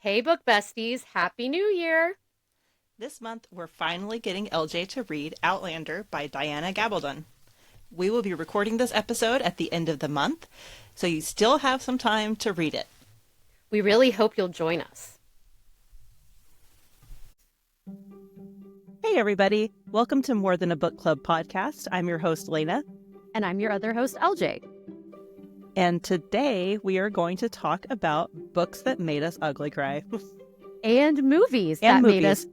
Hey, book besties, Happy New Year! This month, we're finally getting LJ to read Outlander by Diana Gabaldon. We will be recording this episode at the end of the month, so you still have some time to read it. We really hope you'll join us. Hey, everybody. Welcome to More Than a Book Club podcast. I'm your host, Leyna. And I'm your other host, LJ. And today we are going to talk about books that made us ugly cry. And movies and that movies.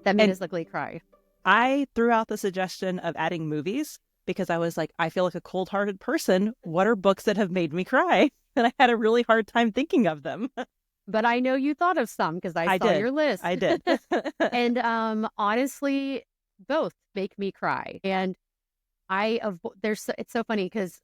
made us ugly cry. I threw out the suggestion of adding movies because I was like, I feel like a cold-hearted person. What are books that have made me cry? And I had a really hard time thinking of them. But I know you thought of some because I saw did. your list. I did. And honestly, both make me cry. And it's so funny because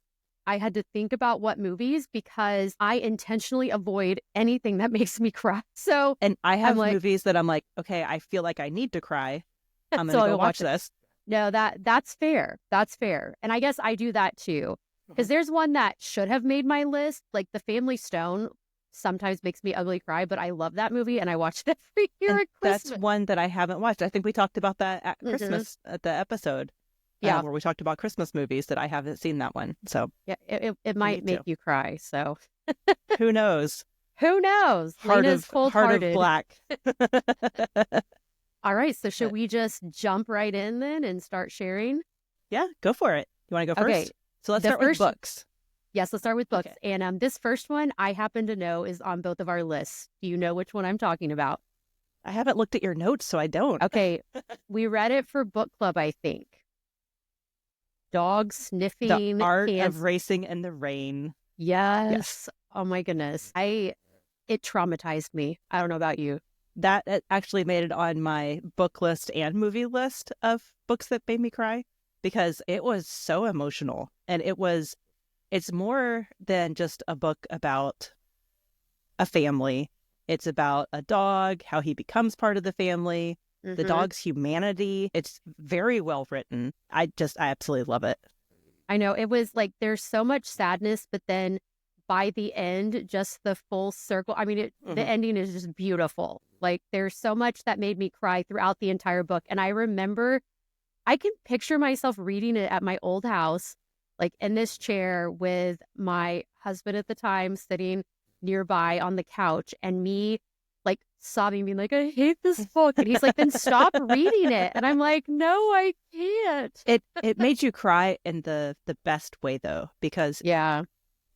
I had to think about what movies because I intentionally avoid anything that makes me cry. So, And I have like, movies that I'm like, okay, I feel like I need to cry. I'm so going to I go watch watch it. this. No, that's fair. That's fair. And I guess I do that too. Because there's one that should have made my list. Like The Family Stone sometimes makes me ugly cry, but I love that movie and I watch it every year And at Christmas. that's one that I haven't watched. I think we talked about that at Christmas at the episode. Yeah. Where we talked about Christmas movies that I haven't seen that one. So yeah, it might make you cry. So who knows? Who knows? Heart cold-hearted. of black. All right. So should we just jump right in then and start sharing? Yeah, go for it. You want to go first? Okay. So let's start with books. Yes, let's start with books. Okay. And this first one I happen to know is on both of our lists. Do you know which one I'm talking about? I haven't looked at your notes, so I don't. Okay. We read it for book club, I think. Dog sniffing. The Art of Racing in the Rain. Yes. Oh my goodness. It traumatized me. I don't know about you. That actually made it on my book list and movie list of books that made me cry because it was so emotional. And it's more than just a book about a family. It's about a dog, how he becomes part of the family, the dog's humanity. It's very well written. I absolutely love it. I know. It was like there's so much sadness, but then by the end, just the full circle. I mean, the ending is just beautiful. Like there's so much that made me cry throughout the entire book. And I remember I can picture myself reading it at my old house, like in this chair with my husband at the time sitting nearby on the couch and me like sobbing, being like, I hate this book. And he's like, then stop reading it. And I'm like, no, I can't. It made you cry in the best way, though, because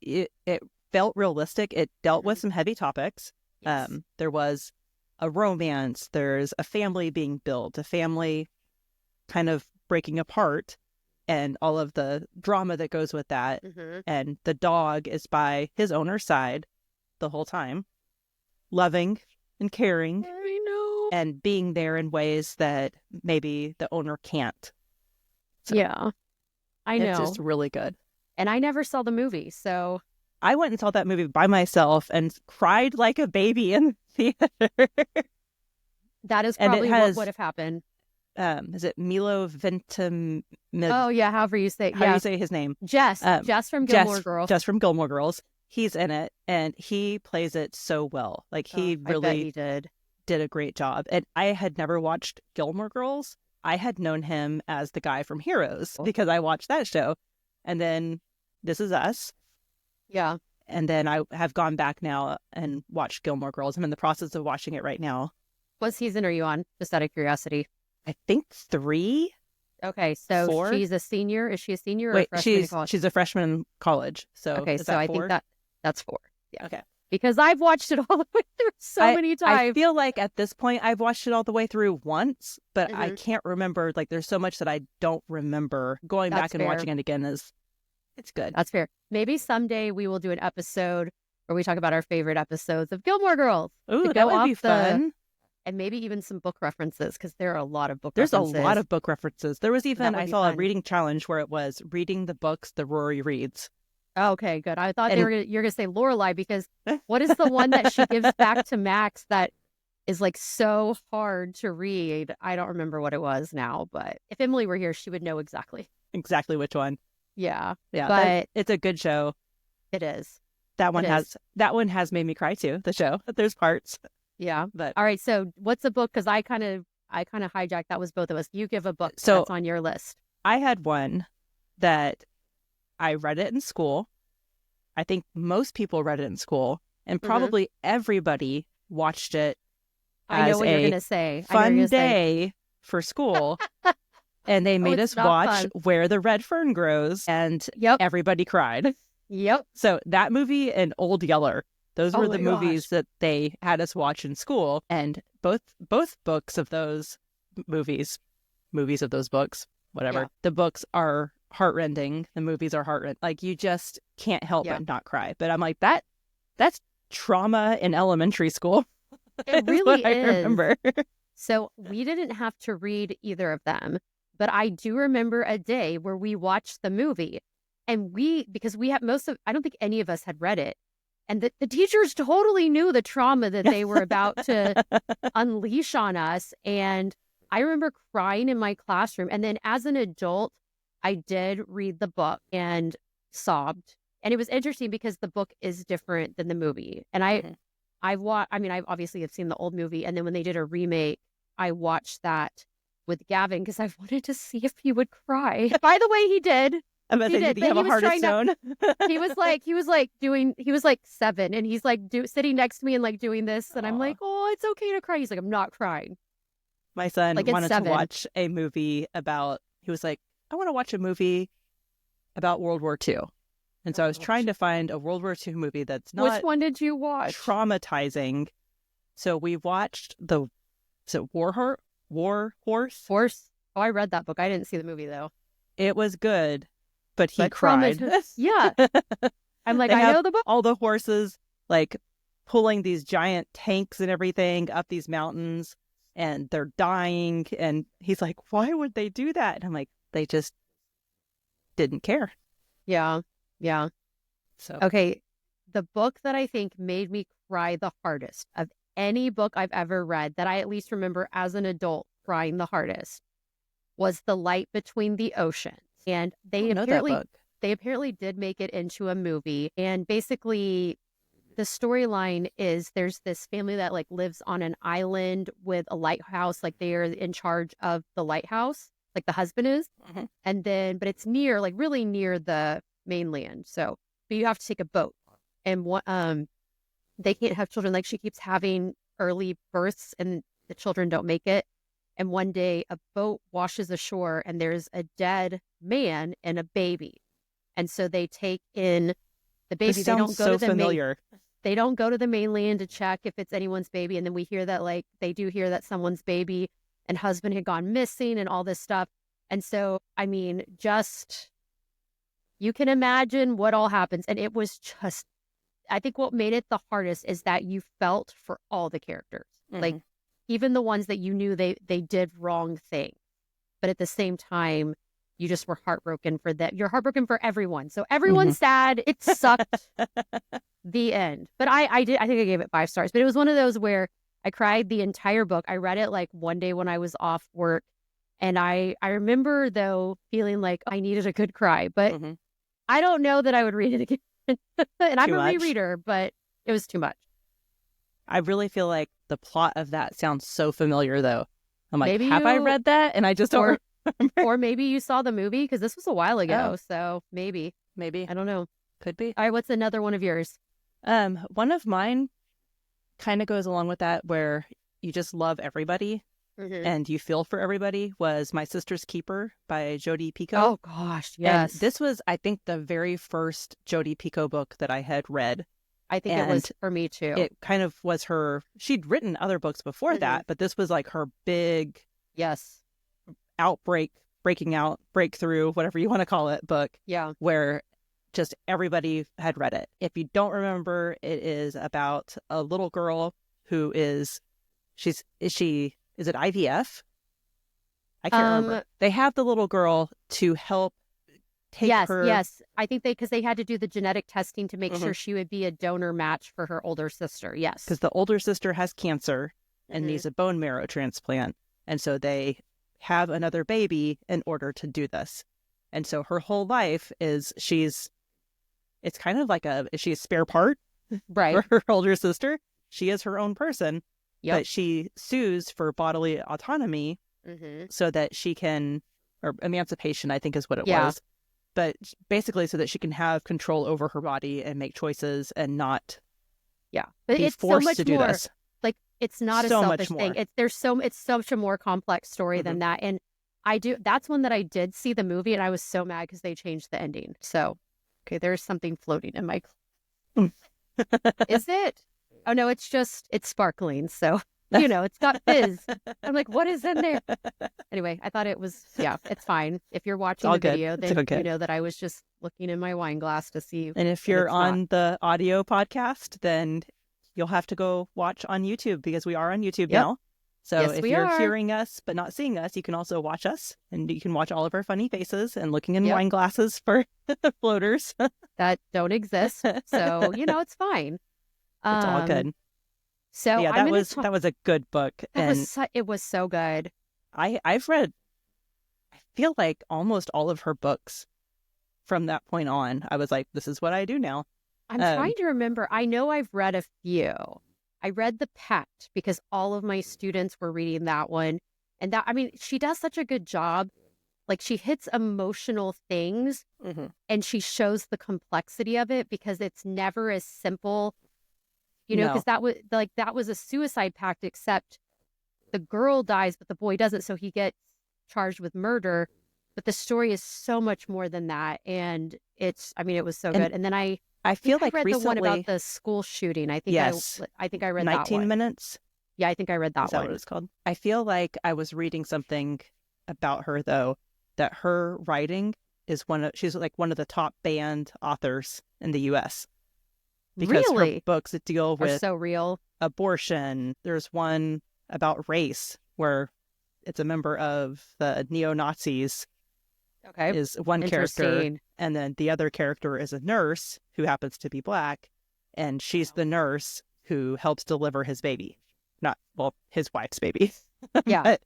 it felt realistic. It dealt with some heavy topics. Yes. There was a romance. There's a family being built, a family kind of breaking apart, and all of the drama that goes with that. And the dog is by his owner's side the whole time, loving and caring. I know. And being there in ways that maybe the owner can't. So yeah, I know. It's just really good. And I never saw the movie, so I went and saw that movie by myself and cried like a baby in the theater. That is probably what would have happened. Is it Milo Ventimiglia? Oh yeah, however you say. How do you say his name? Jess from Gilmore Girls. Jess from Gilmore Girls. He's in it, and he plays it so well. Like he really did a great job. And I had never watched Gilmore Girls. I had known him as the guy from Heroes because I watched that show, and then This Is Us. Yeah. And then I have gone back now and watched Gilmore Girls. I'm in the process of watching it right now. What season are you on? Just out of curiosity. I think 3. Okay, so 4? She's a senior. Is she a senior or Wait, a freshman in college? she's a freshman in college. So okay, so I think that's 4. Yeah. Okay. Because I've watched it all the way through many times. I feel like at this point I've watched it all the way through once, but I can't remember. Like there's so much that I don't remember. Going back and watching it again it's good. That's fair. Maybe someday we will do an episode where we talk about our favorite episodes of Gilmore Girls. Ooh, that would be fun. And maybe even some book references, because there are a lot of book references. There's a lot of book references. There was even, I saw fun. A reading challenge where it was reading the books that Rory reads. Oh, okay, good. I thought you're going to say Lorelai, because what is the one that she gives back to Max that is like so hard to read? I don't remember what it was now, but if Emily were here, she would know exactly which one. Yeah. But it's a good show. It is. That one has made me cry too, the show. There's parts. Yeah. But All right. So what's a book? Because I kind of hijacked. That was both of us. You give a book so that's on your list. I had one that I read it in school. I think most people read it in school, and Hmm. probably everybody watched it I know as what you're a gonna say. I know what you're fun gonna say. day for school. And they Oh, made it's us not watch fun. Where the Red Fern Grows, and Yep. everybody cried. Yep. So that movie and Old Yeller, those Oh were the my movies gosh. that they had us watch in school. And both books of those movies of those books, Yeah. whatever. The books are heartrending. The movies are heartrending. Like you just can't help Yeah. but not cry. But I'm like, that's trauma in elementary school It is what really I is. remember. So we didn't have to read either of them, but I do remember a day where we watched the movie and because we have I don't think any of us had read it. And the teachers totally knew the trauma that they were about to unleash on us. And I remember crying in my classroom. And then as an adult, I did read the book and sobbed. And it was interesting because the book is different than the movie. And Mhm. I obviously have seen the old movie. And then when they did a remake, I watched that with Gavin because I wanted to see if he would cry. By the way, he did. I'm about to He say, did. did he But have he a was heart of trying to, stone? he was like 7 and he's like sitting next to me and like doing this. And I'm Aw. like, oh, it's okay to cry. He's like, I'm not crying. My son Like it's wanted to 7. watch a movie about, he was like, I want to watch a movie about World War II. And so I Oh was trying gosh. to find a World War II movie that's Which not one did you watch? traumatizing. So we watched is it War Horse? Horse. Oh, I read that book. I didn't see the movie though. It was good, but he But cried. trauma. Yeah. I'm like, They I have know the book. all the horses like pulling these giant tanks and everything up these mountains, and they're dying. And he's like, why would they do that? And I'm like, they just didn't care. Yeah. Yeah. So, Okay. The book that I think made me cry the hardest of any book I've ever read that I at least remember as an adult crying the hardest was The Light Between the Oceans. And I don't know that book. they apparently did make it into a movie. And basically the storyline is there's this family that like lives on an island with a lighthouse, like they are in charge of the lighthouse, like the husband is. Mhm. And then but it's near, like really near the mainland. So but you have to take a boat. And what they can't have children. Like she keeps having early births and the children don't make it. And one day a boat washes ashore and there's a dead man and a baby. And so they take in the This baby. sounds so familiar. They don't go to the mainland to check if it's anyone's baby. And then we hear that like they do hear that someone's baby and husband had gone missing and all this stuff. And so, I mean, just you can imagine what all happens. And it was just, I think what made it the hardest is that you felt for all the characters. Like Mhm. even the ones that you knew they did wrong things. But at the same time, you just were heartbroken for them. You're heartbroken for everyone. So everyone's sad. It sucked. The end. But I think I gave it 5 stars. But it was one of those where I cried the entire book. I read it like one day when I was off work. And I remember though feeling like I needed a good cry. But Mhm. I don't know that I would read it again. And I'm Too a much. rereader, but it was too much. I really feel like the plot of that sounds so familiar, though. I'm like, Maybe have I you read that? And I just don't or remember. or maybe you saw the movie because this was a while ago. Oh, So maybe. maybe. I don't know. Could be. All right, what's another one of yours? One of mine kind of goes along with that, where you just love everybody Mm-hmm. and you feel for everybody, was My Sister's Keeper by Jodi Picoult. Oh gosh, And yes. this was, I think, the very first Jodi Picoult book that I had read. I think it was for me too. It kind of was she'd written other books before that, but this was like her big Yes. breaking out, breakthrough, whatever you want to call it, book, Yeah. where just everybody had read it. If you don't remember, it is about a little girl who is it IVF? I can't remember. They have the little girl to help take her. Yes. I think because they had to do the genetic testing to make sure she would be a donor match for her older sister. Yes. Because the older sister has cancer and needs a bone marrow transplant. And so they have another baby in order to do this. And so her whole life is it's kind of like is she a spare part Right. for her older sister? She is her own person. Yep. but she sues for bodily autonomy so that she can, or emancipation, I think is what it was. But basically so that she can have control over her body and make choices and not but be it's forced so much to do more, this. like, it's not So a much selfish thing. more. It's such a more complex story than that. And that's one that I did see the movie, and I was so mad because they changed the ending. So, okay, there's something floating in my... Is it? Oh no, it's sparkling. So, it's got fizz. I'm like, what is in there? Anyway, I thought it was, it's fine. If you're watching the video, then you know that I was just looking in my wine glass to see. And if you're on the audio podcast, then you'll have to go watch on YouTube, because we are on YouTube now. So if you're hearing us but not seeing us, you can also watch us, and you can watch all of our funny faces and looking in wine glasses for floaters that don't exist. So, it's fine. It's all good. So yeah, that was a good book. It was so good. I've read, I feel like, almost all of her books from that point on. I was like, this is what I do now. I'm trying to remember. I know I've read a few. I read The Pact because all of my students were reading that one. And she does such a good job. Like, she hits emotional things and she shows the complexity of it, because it's never as simple, because that was a suicide pact, except the girl dies, but the boy doesn't. So he gets charged with murder. But the story is so much more than that. And it was so good. And then I feel like I read recently, the one about the school shooting. I think I read 19 that one. Minutes. Yeah, I think I read that one. Is that what it's called? I feel like I was reading something about her, though, that her writing is she's like one of the top banned authors in the U.S. Because her books deal with so real. Abortion. There's one about race where it's a member of the neo-Nazis. Okay. Is one character, and then the other character is a nurse who happens to be Black, and she's the nurse who helps deliver his baby. His wife's baby. Yeah.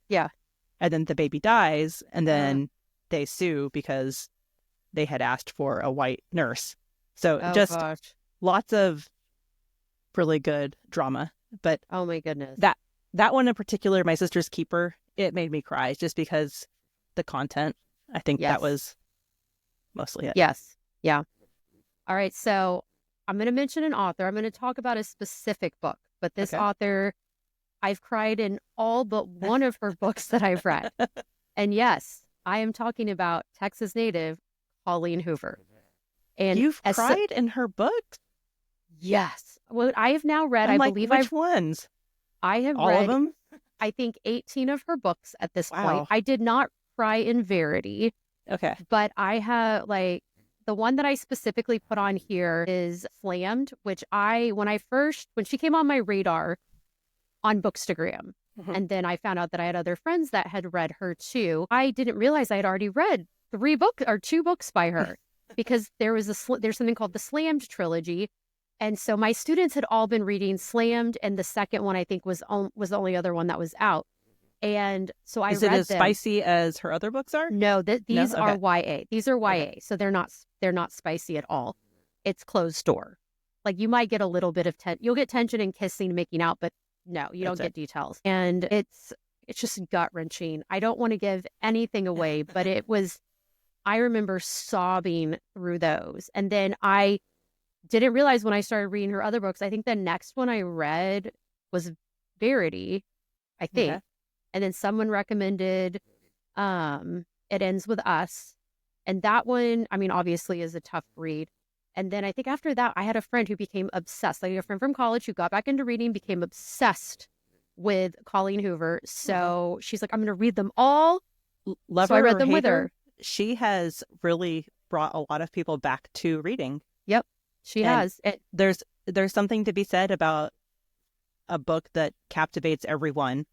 And then the baby dies, and then they sue because they had asked for a white nurse. So lots of really good drama. But oh my goodness. That one in particular, My Sister's Keeper, it made me cry just because the content. I think that was mostly it. Yes. Yeah. All right. So I'm going to mention an author. I'm going to talk about a specific book, but this author, I've cried in all but one of her books that I've read. And yes, I am talking about Texas native Colleen Hoover. And you've cried in her books? Yes. Well, I have now read, which ones? I have all read, of them? I think 18 of her books at this point. I did not cry in Verity. Okay. But I have, the one that I specifically put on here is Slammed, which when she came on my radar on Bookstagram, and then I found out that I had other friends that had read her too. I didn't realize I had already read 2 books by her because there's something called the Slammed trilogy. And so my students had all been reading Slammed, and the second one I think was the only other one that was out. And so I read them. Is it as spicy as her other books are? No, these are YA. These are YA, so they're not spicy at all. It's closed door. Like, you might get a little bit of you'll get tension and kissing, making out, but no, you don't get details. And it's just gut wrenching. I don't want to give anything away, but I remember sobbing through those. And then I didn't realize when I started reading her other books, I think the next one I read was Verity, I think. Okay. And then someone recommended It Ends With Us. And that one, obviously is a tough read. And then I think after that, I had a friend who became obsessed, like a friend from college who got back into reading, became obsessed with Colleen Hoover. So she's like, I'm going to read them all. Love so her I read them with her. her. She has really brought a lot of people back to reading. Yep, she has. There's something to be said about a book that captivates everyone.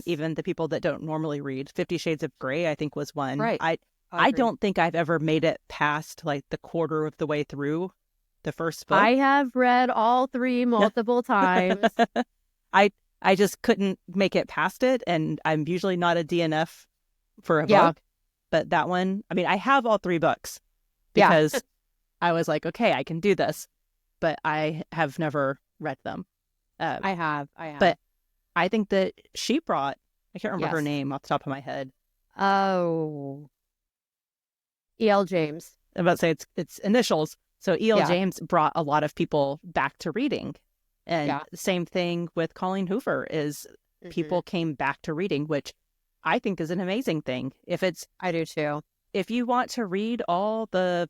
Even the people that don't normally read. 50 Shades of Grey, I think, was one. Right. I don't think I've ever made it past the quarter of the way through the first book. I have read all 3 multiple times. I just couldn't make it past it, and I'm usually not a DNF for a book. But that one, I have all 3 books because I was like, okay, I can do this. But I have never read them. I have. But I think that she brought, I can't remember her Yes. name off the top of my head. Oh, E.L. James. I'm about to say it's initials. So E.L. Yeah. James brought a lot of people back to reading. And Yeah. the same thing with Colleen Hoover is Hmm. people came back to reading, which I think is an amazing thing. I do too. If you want to read all the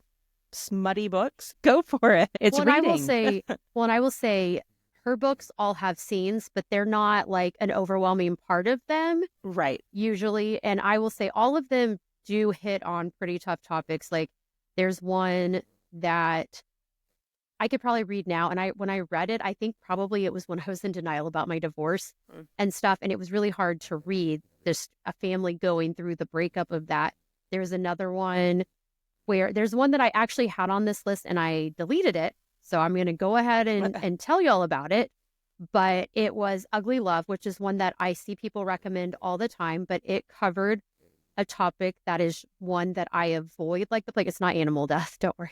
smutty books, go for it. It's Well, and I will reading. say, well, and I will say her books all have scenes, but they're not like an overwhelming part of them Right. usually. And I will say all of them do hit on pretty tough topics. Like there's one that I could probably read now. And when I read it, I think probably it was when I was in denial about my divorce and stuff. And it was really hard to read, just a family going through the breakup of that. There's another one where there's one that I actually had on this list and I deleted it. So I'm going to go ahead and tell you all about it. But it was Ugly Love, which is one that I see people recommend all the time. But it covered a topic that is one that I avoid like the plague. It's not animal death, don't worry.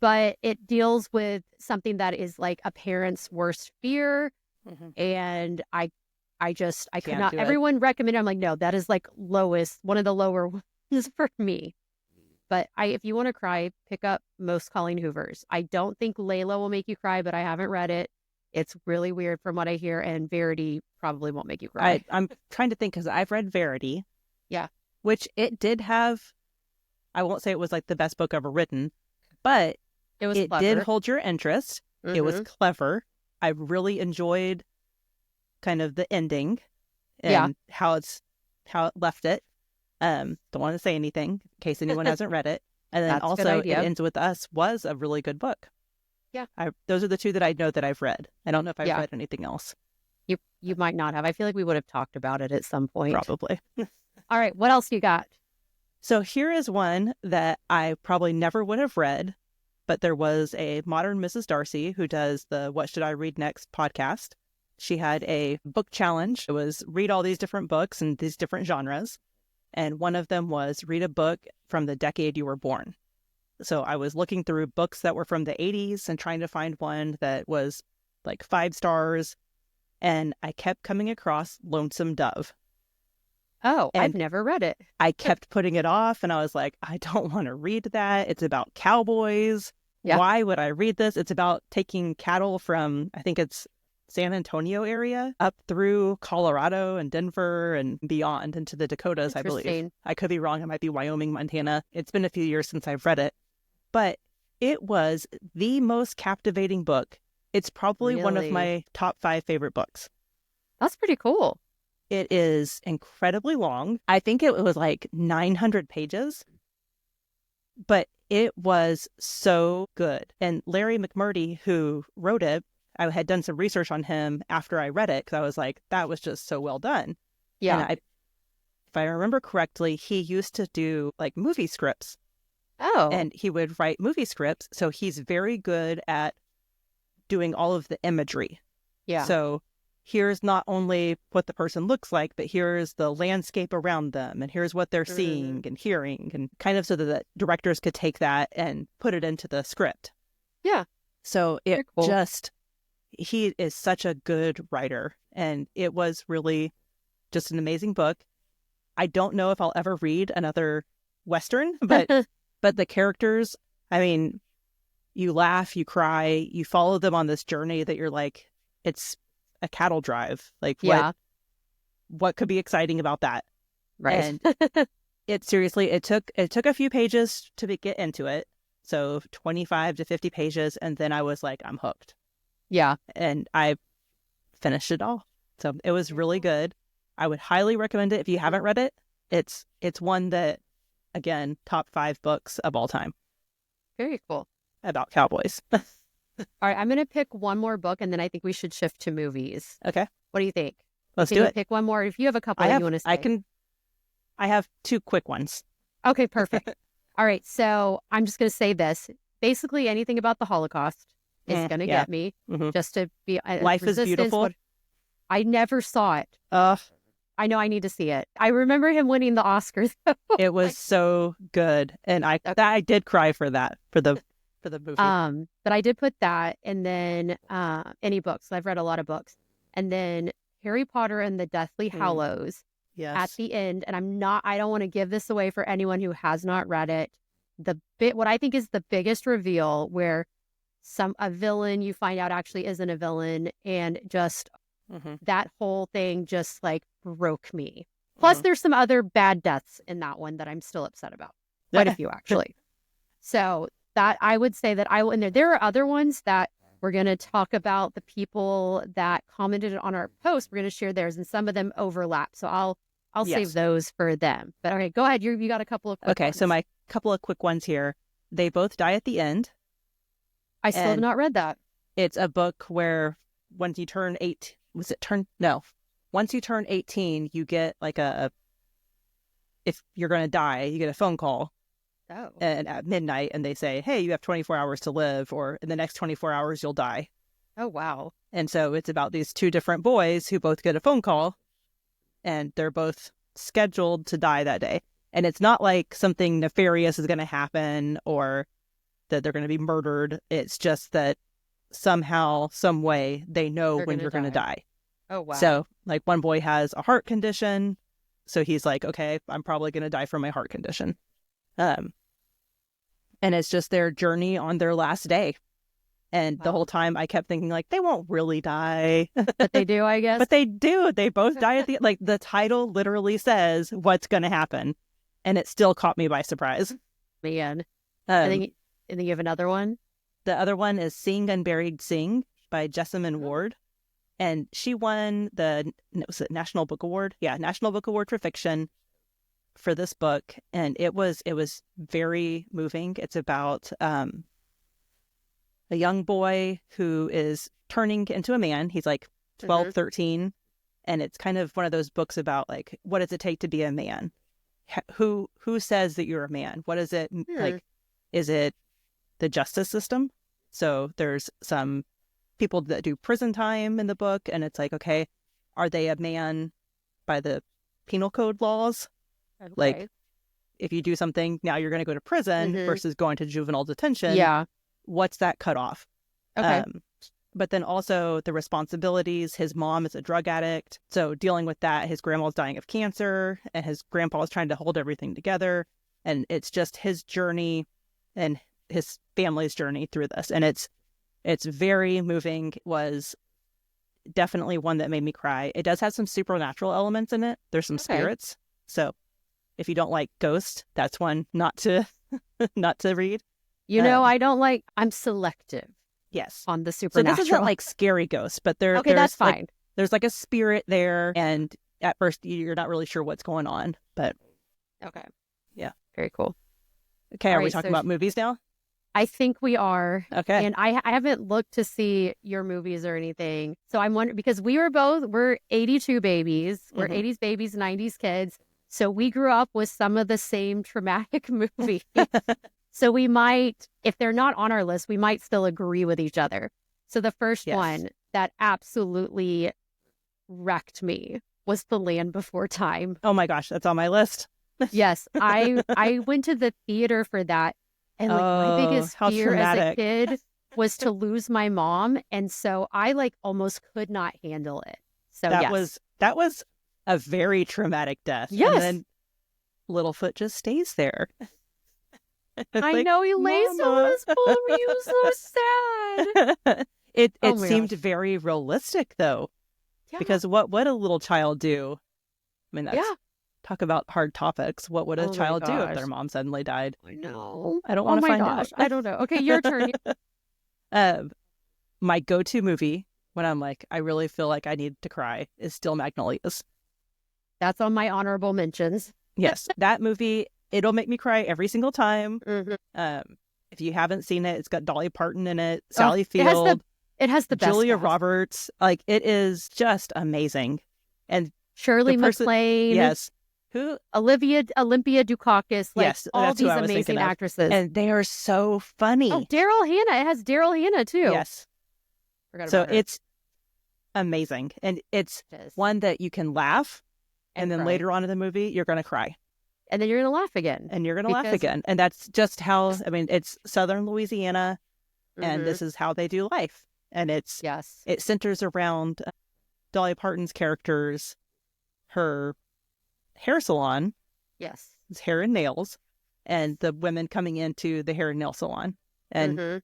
But it deals with something that is like a parent's worst fear. And I could Can't not, do it. everyone recommended, I'm like, no, that is like one of the lower ones for me. But if you want to cry, pick up most Colleen Hoovers. I don't think Layla will make you cry, but I haven't read it. It's really weird from what I hear, and Verity probably won't make you cry. I'm trying to think because I've read Verity. Yeah. Which it did have, I won't say it was like the best book ever written, but It did clever. hold your interest. It was clever. I really enjoyed kind of the ending and how it left it. Don't want to say anything in case anyone hasn't read it. And then That's a good also idea. It Ends With Us was a really good book. Yeah. Those are the two that I know that I've read. I don't know if I've Yeah. read anything else. You might not have. I feel like we would have talked about it at some point. Probably. All right. What else you got? So here is one that I probably never would have read, but there was a modern Mrs. Darcy who does the What Should I Read Next podcast. She had a book challenge. It was read all these different books and these different genres. And one of them was read a book from the decade you were born. So I was looking through books that were from the 80s and trying to find one that was like 5 stars. And I kept coming across Lonesome Dove. Oh, And I've never read it. I kept putting it off and I was like, I don't want to read that. It's about cowboys. Yeah. Why would I read this? It's about taking cattle from, I think it's San Antonio area up through Colorado and Denver and beyond into the Dakotas, I believe. Interesting. I could be wrong. It might be Wyoming, Montana. It's been a few years since I've read it, but it was the most captivating book. It's probably one of Really? my top 5 favorite books. That's pretty cool. It is incredibly long. I think it was like 900 pages, but it was so good. And Larry McMurtry, who wrote it, I had done some research on him after I read it because I was like, that was just so well done. Yeah. And if I remember correctly, he used to do like movie scripts. Oh. And he would write movie scripts. So he's very good at doing all of the imagery. Yeah. So here's not only what the person looks like, but here's the landscape around them, and here's what they're seeing and hearing, and kind of so that directors could take that and put it into the script. Yeah. So Very cool. he is such a good writer, and it was really just an amazing book. I don't know if I'll ever read another Western, but the characters, I mean, you laugh, you cry, you follow them on this journey that you're like, it's a cattle drive. Like, what could be exciting about that? Right. And it took a few pages to get into it. So 25 to 50 pages. And then I was like, I'm hooked. Yeah. And I finished it all. So it was really good. I would highly recommend it if you haven't read it. It's one that, again, top 5 books of all time Very cool. about cowboys. All right. I'm going to pick one more book and then I think we should shift to movies. Okay. What do you think? Let's Can do you it. pick one more? If you have a couple that you want to say. I have 2 quick ones. Okay, perfect. All right. So I'm just going to say this. Basically, anything about the Holocaust is going to get me. Just to be Life is Beautiful. I never saw it. I know I need to see it. I remember him winning the Oscars. It was so good, and I did cry for that for the movie. But I did put that, and then any books. I've read a lot of books, and then Harry Potter and the Deathly Hallows Yes. at the end, and I don't want to give this away for anyone who has not read it. What I think is the biggest reveal, where a villain you find out actually isn't a villain, and just that whole thing just like broke me. Plus, there's some other bad deaths in that one that I'm still upset about. Quite a few, actually. So that I would say that I will in there. There are other ones that we're going to talk about. The people that commented on our post, we're going to share theirs, and some of them overlap. So I'll save those for them. But okay, go ahead. You got a couple of quick ones. So my couple of quick ones here. They both die at the end. I still have not read that. It's a book where once you turn 8, once you turn 18, you get like if you're going to die, you get a phone call. Oh. And at midnight, and they say, hey, you have 24 hours to live, or in the next 24 hours, you'll die. Oh, wow. And so it's about these two different boys who both get a phone call, and they're both scheduled to die that day. And it's not like something nefarious is going to happen or that they're going to be murdered. It's just that somehow, some way, they know when you're going to die. Oh, wow. So, like, one boy has a heart condition, so he's like, okay, I'm probably going to die from my heart condition. And it's just their journey on their last day. And the whole time I kept thinking, like, they won't really die. But they do, I guess. But they do. They both die at the like, the title literally says what's going to happen. And it still caught me by surprise. Man. And then you have another one? The other one is Sing Unburied Sing by Jessamine Ward. And she won the National Book Award? Yeah, National Book Award for Fiction for this book. And it was very moving. It's about a young boy who is turning into a man. He's like 12, 13. And it's kind of one of those books about, like, what does it take to be a man? Who says that you're a man? What is it like? Is it the justice system? So there's some people that do prison time in the book, and it's like, okay, are they a man by the penal code laws? Okay. Like, if you do something, now you're going to go to prison versus going to juvenile detention. Yeah. What's that cutoff? Okay. But then also the responsibilities. His mom is a drug addict. So dealing with that, his grandma's dying of cancer, and his grandpa is trying to hold everything together. And it's just his journey and his family's journey through this. And it's very moving. It was definitely one that made me cry. It does have some supernatural elements in it. There's some spirits. So if you don't like ghosts, that's one not to read. I'm selective. Yes. On the supernatural. So this isn't like scary ghosts, but there's that's fine. Like, there's like a spirit there, and at first you're not really sure what's going on, but okay. Yeah. Very cool. Okay, are we talking about movies now? I think we are. Okay. And I haven't looked to see your movies or anything. So I'm wondering, because we're 82 babies. We're 80s babies, 90s kids. So we grew up with some of the same traumatic movies. So we might, if they're not on our list, we might still agree with each other. So the first one that absolutely wrecked me was The Land Before Time. Oh my gosh, that's on my list. Yes, I went to the theater for that. And like my biggest fear as a kid was to lose my mom. And so I like almost could not handle it. So that was a very traumatic death. Yes. And then Littlefoot just stays there. I like, know he lays on his pool. He was so sad. It seemed very realistic though. Yeah. Because what would a little child do? I mean, talk about hard topics. What would a child do if their mom suddenly died? I know. I don't want to find out. I don't know. Okay, your turn. My go-to movie when I'm like, I really feel like I need to cry is still Magnolias. That's on my honorable mentions. Yes, that movie, it'll make me cry every single time. If you haven't seen it, it's got Dolly Parton in it, Sally Field. It has the best Julia cast. Roberts. Like, it is just amazing. And Shirley MacLaine. Yes. Olympia Dukakis. Like, yes, all these amazing actresses. And they are so funny. Oh, Daryl Hannah. It has Daryl Hannah too. Yes. So it's amazing. And it's one that you can laugh. And then later on in the movie, you're going to cry. And then you're going to laugh again. And that's just how, I mean, it's Southern Louisiana. And this is how they do life. And it centers around Dolly Parton's character's her hair salon. Yes. It's hair and nails, and the women coming into the hair and nail salon. And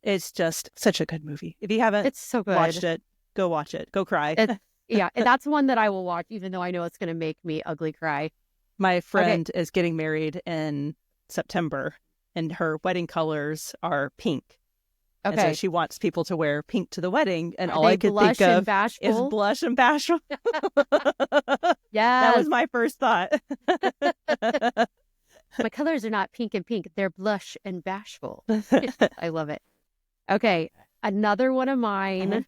it's just such a good movie. If you haven't It's so good. watched it, go watch it. Go cry. Yeah, that's one that I will watch, even though I know it's going to make me ugly cry. My friend is getting married in September, and her wedding colors are pink. Okay. And so she wants people to wear pink to the wedding, and all they I could blush think and of bashful? is blush and bashful. Yeah, That was my first thought. My colors are not pink and pink; they're blush and bashful. I love it. Okay, another one of mine.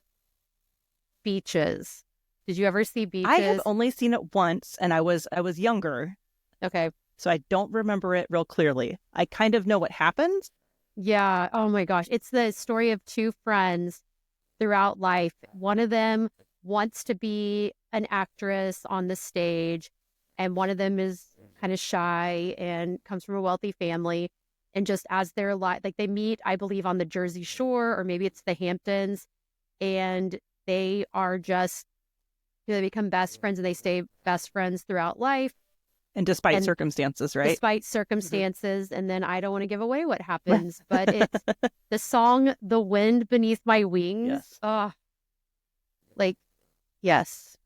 Beaches. Did you ever see Beaches? I have only seen it once, and I was younger. Okay. So I don't remember it real clearly. I kind of know what happens. Yeah. Oh my gosh. It's the story of two friends throughout life. One of them wants to be an actress on the stage, and one of them is kind of shy and comes from a wealthy family. And just as their life, like they meet, I believe, on the Jersey Shore, or maybe it's the Hamptons, and they are just, they become best friends, and they stay best friends throughout life. And despite circumstances, right? Despite circumstances. And then I don't want to give away what happens, but it's the song, The Wind Beneath My Wings. Yes. Oh, like, yes.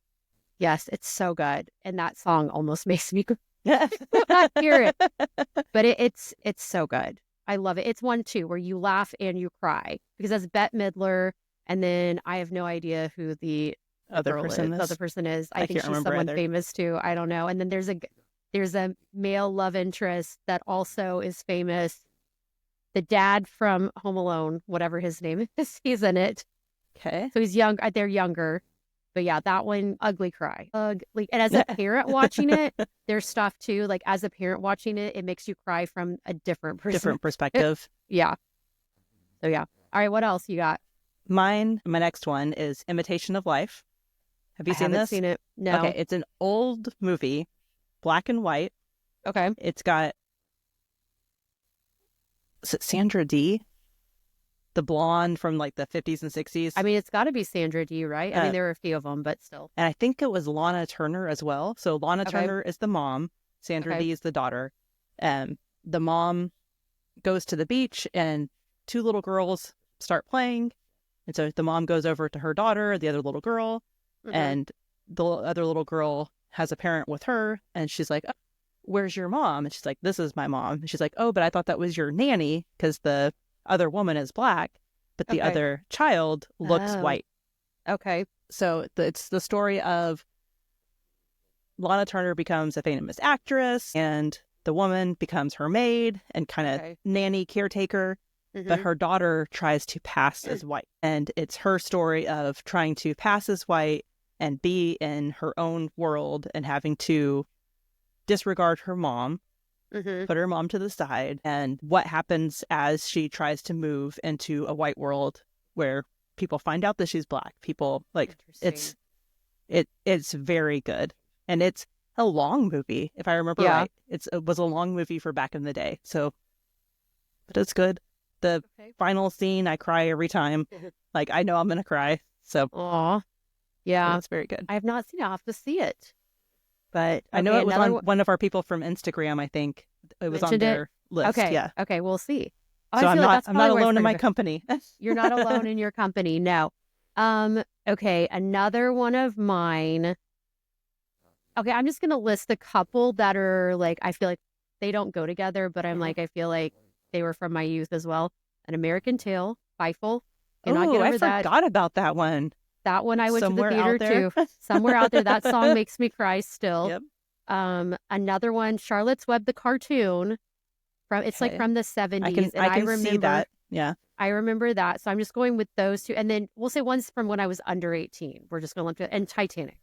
Yes, it's so good. And that song almost makes me not hear it. But it's so good. I love it. It's one, too, where you laugh and you cry. Because that's Bette Midler. And then I have no idea who the other person is. I think she's someone famous, too. I don't know. And then there's a male love interest that also is famous. The dad from Home Alone, whatever his name is, he's in it. Okay. So he's young. They're younger. But yeah, that one, ugly cry. Ugly. And as a parent watching it, there's stuff too. Like as a parent watching it, it makes you cry from a different perspective. Yeah. So yeah. All right. What else you got? My next one is Imitation of Life. Have you seen this? I haven't seen it. No. Okay. It's an old movie, black and white. Okay. It's got, is it Sandra Dee? The blonde from like the 50s and 60s. I mean, it's got to be Sandra Dee, right? I mean, there are a few of them, but still. And I think it was Lana Turner as well. So Lana Turner is the mom. Sandra Dee is the daughter. The mom goes to the beach, and two little girls start playing. And so the mom goes over to her daughter, the other little girl, and the other little girl has a parent with her. And she's like, oh, where's your mom? And she's like, this is my mom. And she's like, oh, but I thought that was your nanny, because the other woman is black, but the other child looks white. Okay. So it's the story of Lana Turner becomes a famous actress, and the woman becomes her maid and kind of nanny caretaker. But her daughter tries to pass as white. And it's her story of trying to pass as white and be in her own world, and having to disregard her mom, put her mom to the side, and what happens as she tries to move into a white world where people find out that she's black. People it's very good. And it's a long movie, if I remember right. It was a long movie for back in the day. So, but it's good. The final scene, I cry every time. Like, I know I'm going to cry. So, aw. Yeah. It's very good. I have not seen it. I'll have to see it. But I know it was on one of our people from Instagram, I think. It was on their list. Okay. Yeah. Okay, we'll see. Oh, so I'm not alone in my company. You're not alone in your company. No. Okay, another one of mine. Okay, I'm just going to list a couple that are like, I feel like they don't go together, but I'm like, I feel like they were from my youth as well. An American Tail, Feifel. Oh, I forgot about that one. That one I went to the theater too. Somewhere out there. That song makes me cry still. Yep. Another one, Charlotte's Web, the cartoon. It's like from the 70s. I can see that. Yeah. I remember that. So I'm just going with those two. And then we'll say one's from when I was under 18. We're just going to look at, and Titanic.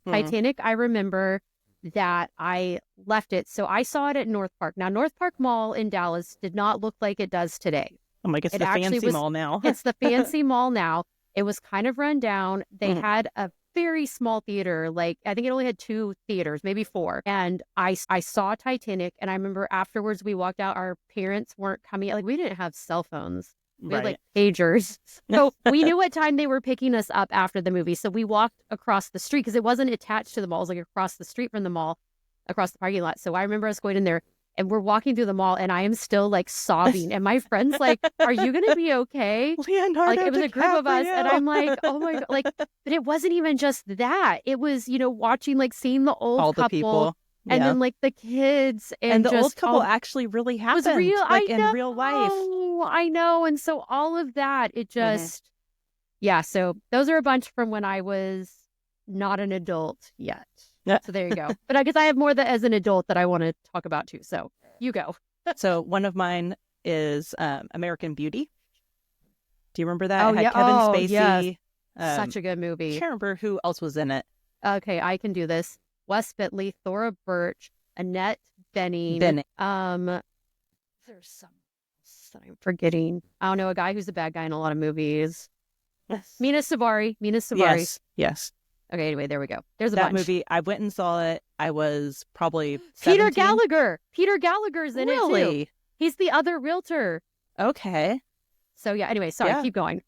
Titanic, I remember that I left it. So I saw it at North Park. Now, North Park Mall in Dallas did not look like it does today. I'm like, it's the fancy mall now. It's the fancy mall now. It was kind of run down. They had a very small theater. Like, I think it only had 2 theaters, maybe 4. And I saw Titanic. And I remember afterwards we walked out. Our parents weren't coming. Like, we didn't have cell phones We had like Right. pagers. So we knew what time they were picking us up after the movie. So we walked across the street because it wasn't attached to the mall. It was like across the street from the mall, across the parking lot. So I remember us going in there and we're walking through the mall and I am still like sobbing. And my friend's like, are you going to be okay? Leonardo Like it was a group of us. And DiCaprio. I'm like, oh my God. Like, but it wasn't even just that. It was, watching, like seeing the old All the couple people. and Yeah. then like the kids And the just old couple actually really was happened, real. like in real life. I know. And so all of that, it just, yeah. So those are a bunch from when I was not an adult yet. Yeah. So there you go. But I guess I have more that as an adult that I want to talk about too. So you go. So one of mine is American Beauty. Do you remember that? Oh, It had yeah. Kevin Oh, Spacey. yes. Such a good I movie. can't remember who else was in it. Okay, I can do this. Wes Bentley, Thora Birch, Annette Bening. There's some else that I'm forgetting. I don't know, a guy who's a bad guy in a lot of movies. Mina Savari. Yes. Okay, anyway, there we go. There's a that bunch. movie. I went and saw it. I was probably 17. Peter Gallagher's in it too. He's the other realtor. Okay. So yeah, anyway, sorry, keep going.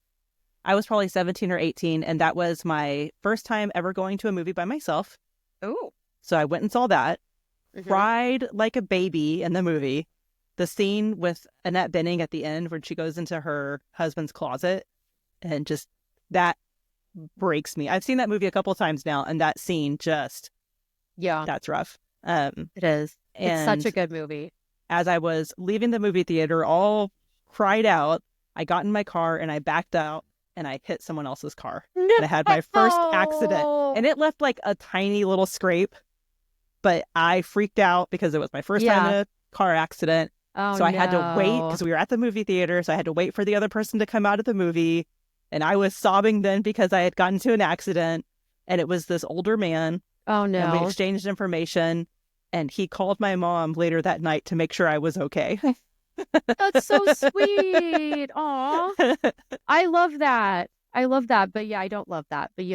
I was probably 17 or 18, and that was my first time ever going to a movie by myself. Oh. So I went and saw that. Cried like a baby in the movie. The scene with Annette Bening at the end when she goes into her husband's closet and just that breaks me. I've seen that movie a couple of times now, and that scene just that's rough. It is. It's such a good movie. As I was leaving the movie theater, all cried out, I got in my car and I backed out and I hit someone else's car. And I had my first accident, and it left like a tiny little scrape, but I freaked out because it was my first time in a car accident. So I had to wait because we were at the movie theater. So I had to wait for the other person to come out of the movie. And I was sobbing then because I had gotten into an accident, and it was this older man. Oh, no. And we exchanged information, and he called my mom later that night to make sure I was okay. That's so sweet. Aw. I love that. But yeah, I don't love that. But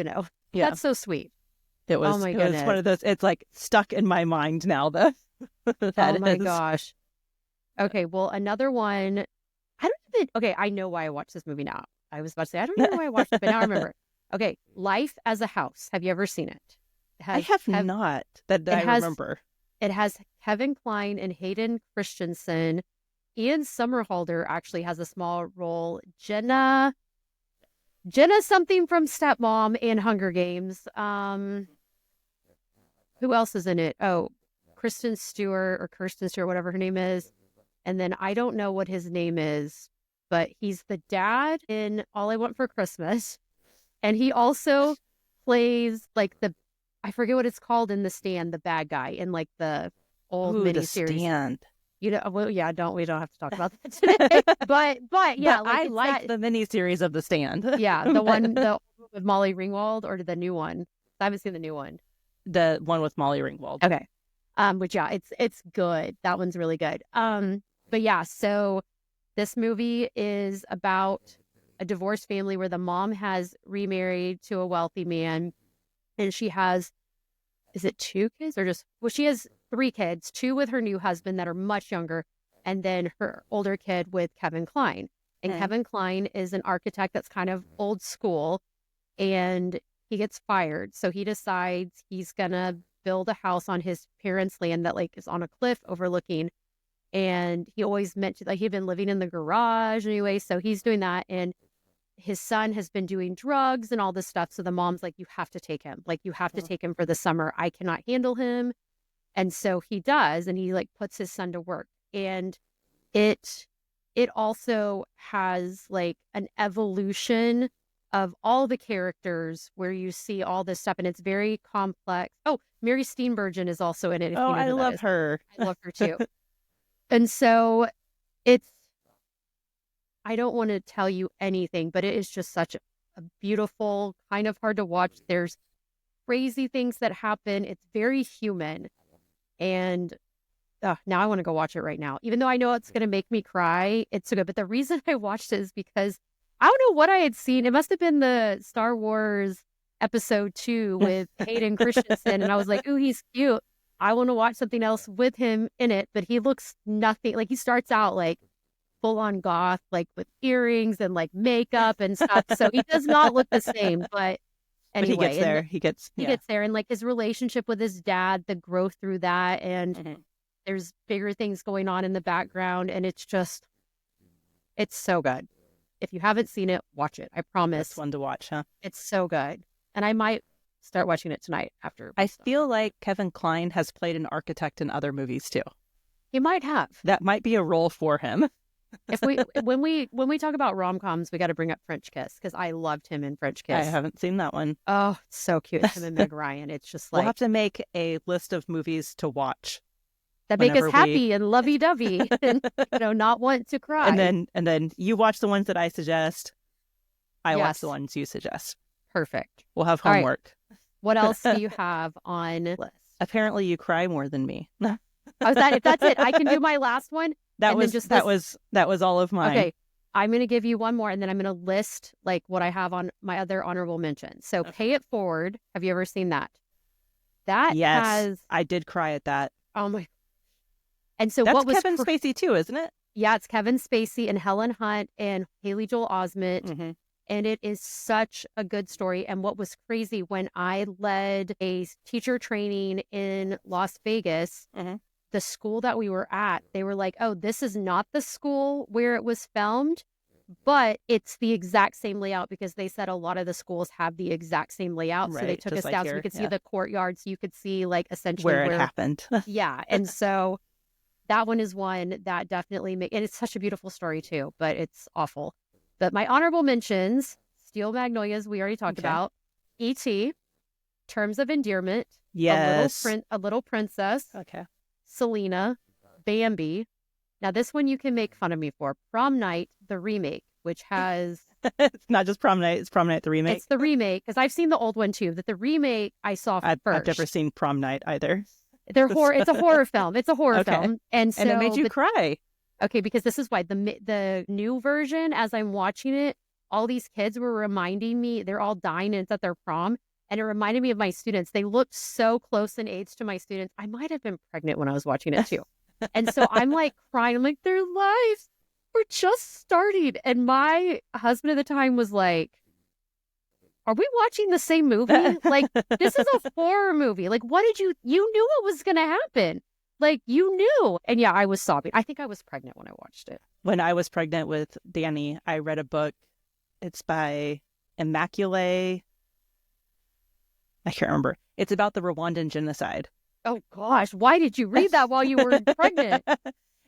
that's so sweet. It was, oh my goodness. It was one of those, it's like stuck in my mind now. Oh my gosh. Okay, well, another one. I know why I watched this movie now. I was about to say, I don't know why I watched it, but now I remember. Okay, Life as a House. Have you ever seen it? I have not. That I remember. It has Kevin Kline and Hayden Christensen. Ian Somerhalder actually has a small role. Jenna something from Stepmom and Hunger Games. Who else is in it? Oh, Kirsten Stewart, whatever her name is. And then I don't know what his name is, but he's the dad in All I Want for Christmas. And he also plays like I forget what it's called in The Stand, the bad guy in like the old miniseries. The Stand. We don't have to talk about that today. but yeah, I like the miniseries of The Stand. Yeah, the one with Molly Ringwald, or the new one. I haven't seen the new one. The one with Molly Ringwald. Okay. Which it's good. That one's really good. But yeah, so this movie is about a divorced family where the mom has remarried to a wealthy man, and she has, is it 2 kids or just, well, she has 3 kids, 2 with her new husband that are much younger, and then her older kid with Kevin Kline. And Kevin Kline is an architect that's kind of old school, and he gets fired. So he decides he's going to build a house on his parents' land that like is on a cliff overlooking. And he always meant to, like, he'd been living in the garage anyway. So he's doing that. And his son has been doing drugs and all this stuff. So the mom's like, you have to take him. Like, you have to take him for the summer. I cannot handle him. And so he does. And he like puts his son to work. And it also has like an evolution of all the characters where you see all this stuff. And it's very complex. Oh, Mary Steenburgen is also in it. I love her. I love her too. And so I don't want to tell you anything, but it is just such a beautiful, kind of hard to watch. There's crazy things that happen. It's very human. And now I want to go watch it right now. Even though I know it's going to make me cry, it's so good. But the reason I watched it is because I don't know what I had seen. It must have been the Star Wars episode 2 with Hayden Christensen. And I was like, ooh, he's cute. I want to watch something else with him in it. But he looks nothing like, he starts out like full on goth, like with earrings and like makeup and stuff. So he does not look the same. But anyway, but he gets there. He gets there, and like his relationship with his dad, the growth through that, and there's bigger things going on in the background, and it's so good. If you haven't seen it, watch it. I promise. It's one to watch, huh? It's so good. And I might start watching it tonight after. I feel like Kevin Kline has played an architect in other movies too. He might have. That might be a role for him. When we talk about rom-coms, we got to bring up French Kiss, because I loved him in French Kiss. I haven't seen that one. Oh, it's so cute. Him and Meg Ryan. It's just like, we'll have to make a list of movies to watch that make us happy and lovey-dovey and not want to cry. And then you watch the ones that I suggest. I watch the ones you suggest. Perfect. We'll have homework. Right. What else do you have on list? Apparently you cry more than me. If that's it, I can do my last one. That was all of mine. Okay. I'm going to give you one more, and then I'm going to list like what I have on my other honorable mentions. So Pay It Forward. Have you ever seen that? Yes, I did cry at that. Oh my. And so that's what was Kevin Spacey too, isn't it? Yeah, it's Kevin Spacey and Helen Hunt and Haley Joel Osment. And it is such a good story. And what was crazy, when I led a teacher training in Las Vegas, the school that we were at, they were like, oh, this is not the school where it was filmed, but it's the exact same layout, because they said a lot of the schools have the exact same layout. Right, so they took us down so we could see the courtyard, so you could see like essentially where it happened. Yeah. And so that one is one that definitely and it's such a beautiful story too, but it's awful. But my honorable mentions: Steel Magnolias, we already talked about. E.T., Terms of Endearment, yes, A Little Princess, okay, Selena, Bambi. Now this one you can make fun of me for. Prom Night, the remake, which has it's not just Prom Night; it's Prom Night the remake. It's the remake, because I've seen the old one too. That the remake I saw first. I've never seen Prom Night either. They're horror. It's a horror film. It's a horror film, and it made you cry. Okay, because this is why the new version, as I'm watching it, all these kids were reminding me, they're all dying, and it's at their prom, and it reminded me of my students. They looked so close in age to my students. I might have been pregnant when I was watching it too. And so I'm like crying. I'm like, their lives were just starting. And my husband at the time was like, are we watching the same movie? Like, this is a horror movie. Like, what did you knew what was going to happen. Like, you knew. And yeah, I was sobbing. I think I was pregnant when I watched it. When I was pregnant with Danny, I read a book. It's by Immaculée. I can't remember. It's about the Rwandan genocide. Oh, gosh. Why did you read that while you were pregnant?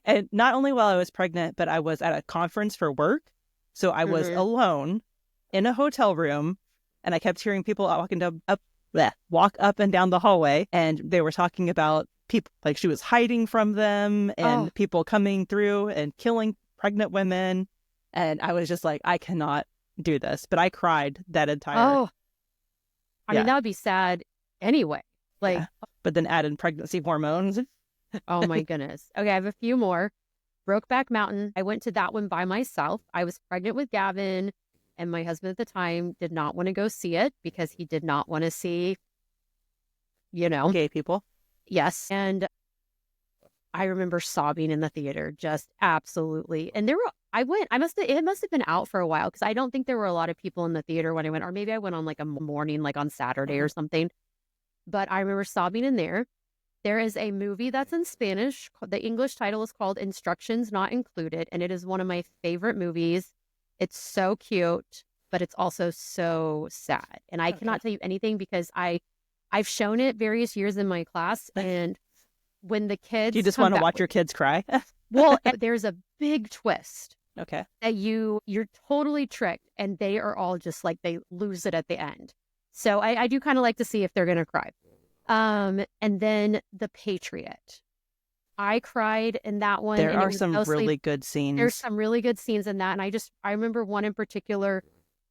And not only while I was pregnant, but I was at a conference for work. So I was alone in a hotel room. And I kept hearing people walk up and down the hallway. And they were talking about people, like she was hiding from them, and people coming through and killing pregnant women. And I was just like, I cannot do this. But I cried that entire. I mean, that would be sad anyway. Like, but then add in pregnancy hormones. Oh my goodness. Okay, I have a few more. Brokeback Mountain. I went to that one by myself. I was pregnant with Gavin, and my husband at the time did not want to go see it because he did not want to see, gay people. Yes. And I remember sobbing in the theater, just absolutely. And it must have been out for a while, because I don't think there were a lot of people in the theater when I went, or maybe I went on like a morning, like on Saturday or something. But I remember sobbing in there. There is a movie that's in Spanish. The English title is called Instructions Not Included, and it is one of my favorite movies. It's so cute, but it's also so sad. And I cannot tell you anything, because I've shown it various years in my class, and when the kids... You just want to watch your kids cry? Well, there's a big twist. Okay. That you're totally tricked, and they are all just like, they lose it at the end. So I do kind of like to see if they're going to cry. And then The Patriot. I cried in that one. There are some really good scenes. There's some really good scenes in that. And I remember one in particular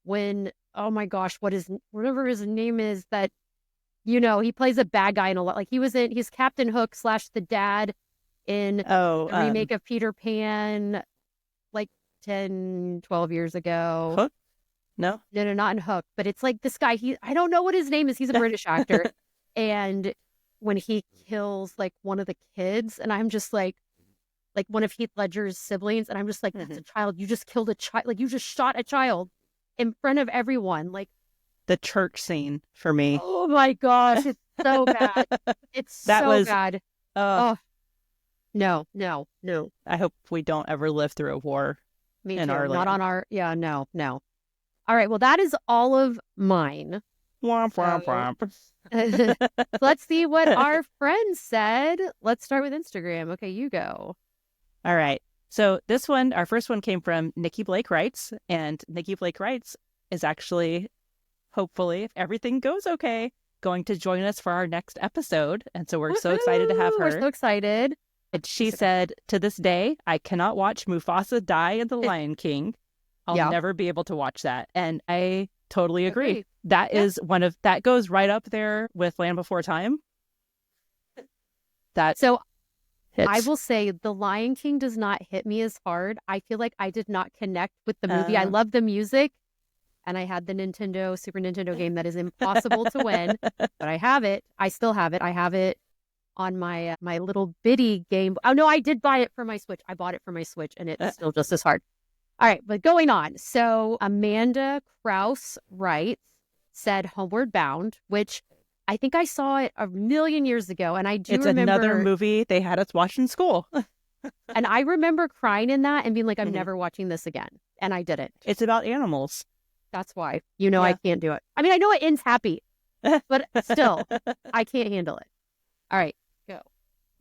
when, oh my gosh, whatever his name is, that, he plays a bad guy in a lot. Like he's Captain Hook / the dad in the remake of Peter Pan, like 10, 12 years ago. Hook? No, not in Hook, but it's like this guy, I don't know what his name is. He's a British actor. And when he kills like one of the kids, and I'm just like, like one of Heath Ledger's siblings, and I'm just like, that's a child. You just killed a child. Like, you just shot a child in front of everyone. Like, the church scene for me. oh my gosh, it's so bad. It's bad. Oh, no. I hope we don't ever live through a war. Me in too. our Not land. on our. Yeah, no. All right. Well, that is all of mine. Womp, womp, womp. Let's see what our friends said. Let's start with Instagram. Okay, you go. All right. So this one, our first one came from Nikki Blake Writes, and Nikki Blake Writes is actually, hopefully, if everything goes okay, going to join us for our next episode. And so we're so excited to have her. We're so excited. And she said, to this day, I cannot watch Mufasa die in The Lion King. I'll never be able to watch that. And I totally agree. That is that goes right up there with Land Before Time. So I will say The Lion King does not hit me as hard. I feel like I did not connect with the movie. I love the music, and I had the Super Nintendo game that is impossible to win, but I have it. I still have it. I have it on my my little bitty game. Oh no, I did buy it for my Switch. I bought it for my Switch, and it's still just as hard. All right, but going on. So Amanda Krause writes, said Homeward Bound, which I think I saw it a million years ago, and I do remember... It's another movie they had us watch in school. And I remember crying in that and being like, I'm never watching this again. And I didn't. It's about animals. That's why. I can't do it. I mean, I know it ends happy, but still, I can't handle it. All right, go.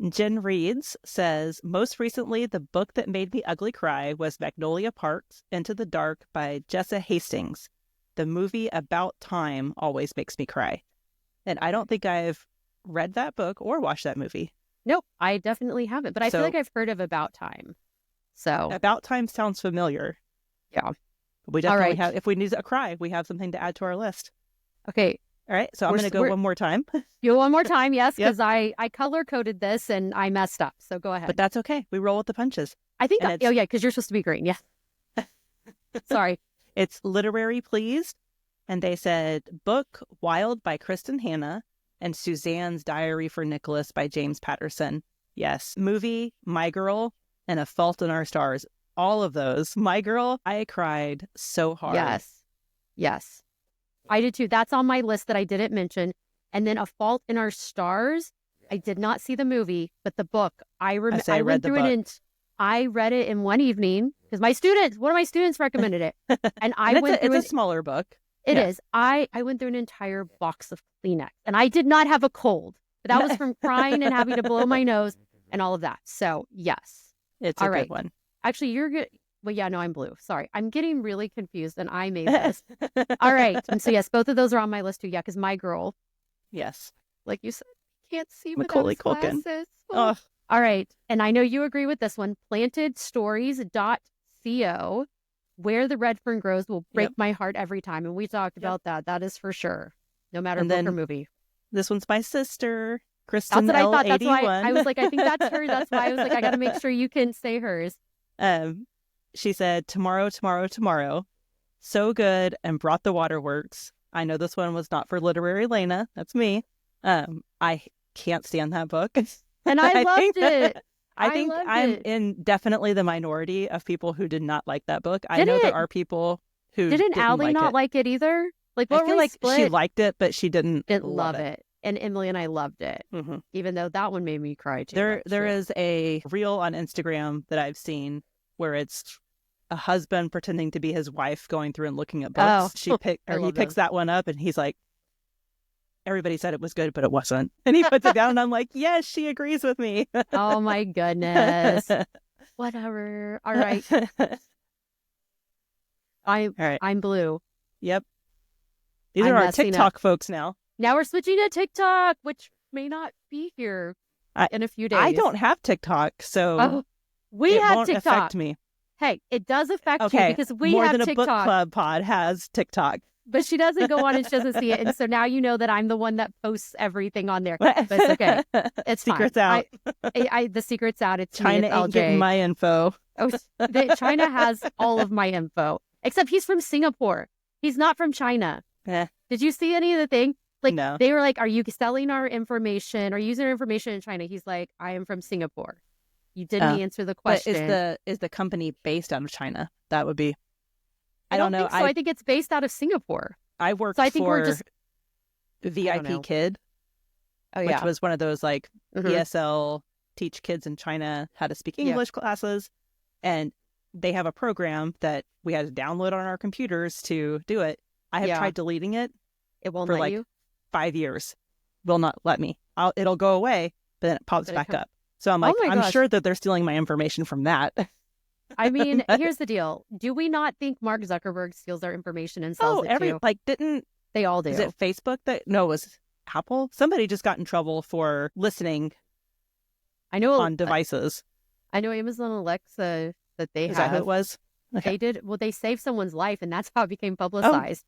Jen Reeds says, most recently, the book that made me ugly cry was Magnolia Parks, Into the Dark by Jessa Hastings. The movie About Time always makes me cry. And I don't think I've read that book or watched that movie. Nope, I definitely haven't, but I feel like I've heard of About Time. So About Time sounds familiar. Yeah. We definitely have, if we need a cry, we have something to add to our list. Okay. All right, so I'm going to go one more time. You one more time, yes, because I color-coded this and I messed up, so go ahead. But that's okay. We roll with the punches. I think, because you're supposed to be green, yeah. Sorry. It's Literary Pleased, and they said, book Wild by Kristen Hanna, and Suzanne's Diary for Nicholas by James Patterson. Yes. Movie, My Girl, and A Fault in Our Stars. All of those. My Girl, I cried so hard. Yes. I did too. That's on my list that I didn't mention. And then A Fault in Our Stars. I did not see the movie, but the book. I went through it I read it in one evening because one of my students recommended it. And it's a smaller book. It is. I went through an entire box of Kleenex, and I did not have a cold, but that was from crying and having to blow my nose and all of that. So yes. It's a good one. Actually, you're good. Well, yeah, no, I'm blue. Sorry. I'm getting really confused, and I made this. All right. And so, yes, both of those are on my list, too. Yeah, because My Girl. Yes. Like you said, can't see Macaulay without his Culkin. glasses. Oh. All right. And I know you agree with this one. PlantedStories.co. Where the Red Fern Grows will break my heart every time. And we talked about that. That is for sure. No matter book or movie. This one's my sister, Kristen That's what I thought. L81. That's why I was like, I think that's her. That's why I was like, I got to make sure you can say hers. She said, Tomorrow, Tomorrow, Tomorrow. So good and brought the waterworks. I know this one was not for Literary Leyna. That's me. I can't stand that book. And I loved it. I think I'm in definitely the minority of people who did not like that book. I know there are people who didn't Allie like not it. like it either? Like, I feel like she liked it, but she didn't love it. And Emily and I loved it, even though that one made me cry too. There is a reel on Instagram that I've seen where it's a husband pretending to be his wife going through and looking at books. He picks that one up and he's like, everybody said it was good, but it wasn't. And he puts it down and I'm like, yes, she agrees with me. Oh my goodness. Whatever. All right. I'm blue. Yep. These are our TikTok folks now. Now we're switching to TikTok, which may not be here in a few days. I don't have TikTok, so we have won't TikTok. affect me. Hey, it does affect you because we More have than TikTok. a book club pod has TikTok. But she doesn't go on and she doesn't see it. And so now you know that I'm the one that posts everything on there. But it's okay. It's Secret's fine. out. The secret's out. It's China ain't getting my info. China has all of my info. Except he's from Singapore. He's not from China. Did you see any of the thing? Like, no. They were like, are you selling our information or using our information in China? He's like, I am from Singapore. You didn't answer the question. But is the company based out of China? That would be. I don't know. So I think it's based out of Singapore. I worked for VIP Kid, which was one of those like ESL teach kids in China how to speak English classes. And they have a program that we had to download on our computers to do it. I have tried deleting it. It won't for let like you? 5 years. Will not let me. It'll go away, but then it pops back up. So I'm like, I'm sure that they're stealing my information from that. I mean, here's the deal. Do we not think Mark Zuckerberg steals our information and sells it too? Didn't they all do? Is it Facebook that? No, it was Apple. Somebody just got in trouble for listening. I know on devices. I know Amazon Alexa that they have. Is that who it was? Okay. They did. Well, they saved someone's life, and that's how it became publicized.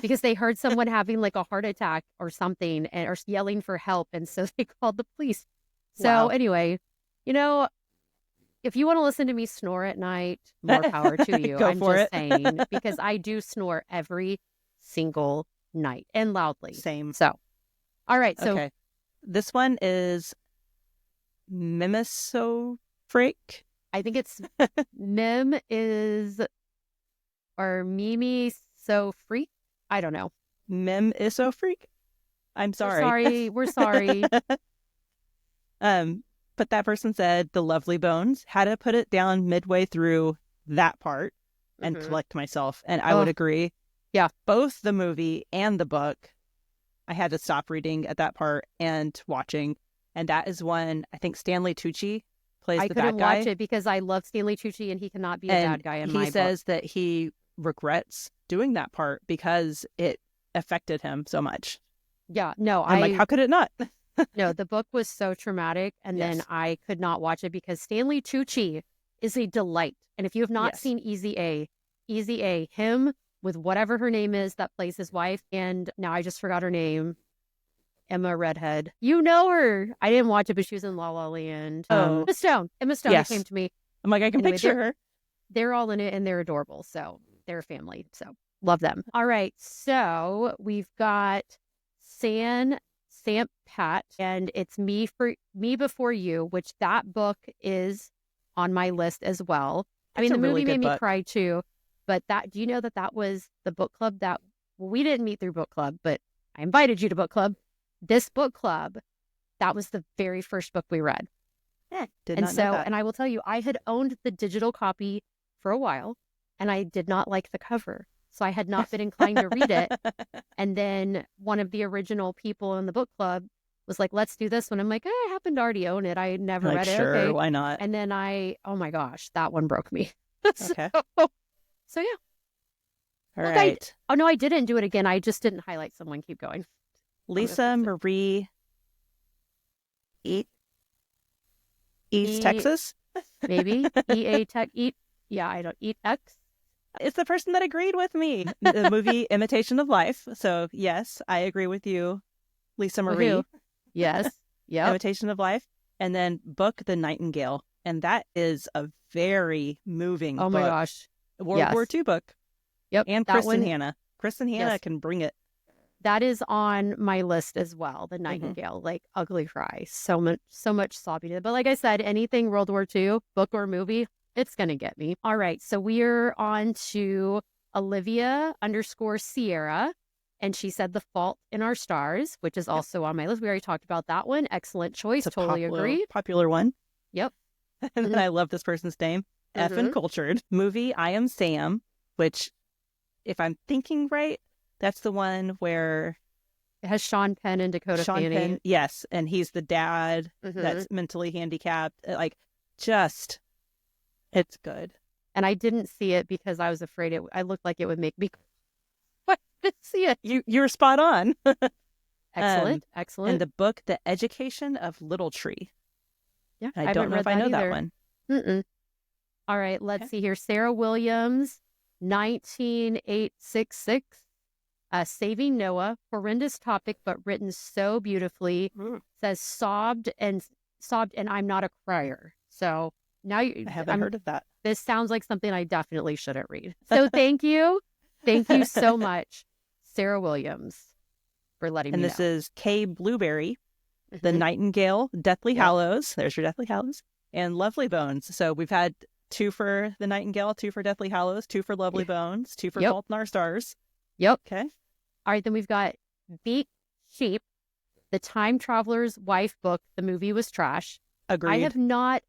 Because they heard someone having like a heart attack or something, or yelling for help, and so they called the police. So anyway, you know, if you want to listen to me snore at night, more power to you. I'm just saying, because I do snore every single night and loudly. Same. So, all right. So this one is Mimisofreak. I think it's Mim is or Mimi so freak. I don't know. Mim is so freak. I'm sorry. We're sorry. But that person said The Lovely Bones. Had to put it down midway through that part and collect myself. And I would agree. Yeah. Both the movie and the book, I had to stop reading at that part and watching. And that is when I think Stanley Tucci plays the bad guy. I couldn't watch it because I love Stanley Tucci and he cannot be a bad guy in my book. He says that he regrets doing that part because it affected him so much. Yeah. No, I'm like, how could it not? No, the book was so traumatic, and then I could not watch it because Stanley Tucci is a delight. And if you have not seen Easy A, him with whatever her name is that plays his wife, and now I just forgot her name, Emma Redhead. You know her. I didn't watch it, but she was in La La Land. Emma Stone came to me. I'm like, I can picture her. They're all in it, and they're adorable. So they're a family. So love them. All right. So we've got Samp Pat, and it's Me Before You, which that book is on my list as well. I mean, the movie made me cry too, but do you know that was the book club we didn't meet through book club, but I invited you to book club. This book club, that was the very first book we read. Did not know that. And I will tell you, I had owned the digital copy for a while, and I did not like the cover. So I had not been inclined to read it. And then one of the original people in the book club was like, let's do this one. I'm like, I happen to already own it. I never read it. Sure, okay. Why not? And then oh my gosh, that one broke me. Okay. So yeah. All right. No, I didn't do it again. I just didn't highlight someone. Keep going. Lisa Marie East Texas? Maybe. EA Tech. Yeah, I don't. Eat X. It's the person that agreed with me. The movie Imitation of Life. So, yes, I agree with you, Lisa Marie. Yes. Yeah. Imitation of Life. And then book The Nightingale. And that is a very moving book. Oh, my gosh. World War II book. Yep. And Kristen Hanna. Kristen Hanna can bring it. That is on my list as well. The Nightingale, like ugly cry. So much sobbing. But like I said, anything World War II, book or movie, it's going to get me. All right. So we're on to Olivia_Sierra. And she said The Fault in Our Stars, which is also on my list. We already talked about that one. Excellent choice. Totally agree. Popular one. Yep. And then I love this person's name. Effin' Cultured. Movie I Am Sam, which, if I'm thinking right, that's the one where it has Sean Penn and Dakota Fanning. Yes. And he's the dad that's mentally handicapped. It's good. And I didn't see it because I was afraid I looked like it would make me. I didn't see it. You were spot on. Excellent. And the book, The Education of Little Tree. Yeah, I don't know if I know that one. All right, let's see here. Sarah Williams, 19866. Saving Noah, horrendous topic, but written so beautifully. Says sobbed and I'm not a crier. So now I haven't heard of that. This sounds like something I definitely shouldn't read. So thank you so much, Sarah Williams, for letting me know. And this is Kay Blueberry, The Nightingale, Deathly Hallows. There's your Deathly Hallows. and Lovely Bones. So we've had 2 for The Nightingale, 2 for Deathly Hallows, 2 for Lovely Bones, 2 for Yep. Fault in Our Stars. Yep. Okay. All right, then we've got Beak Sheep, the Time Traveler's Wife book. The movie was trash. Agreed. I have not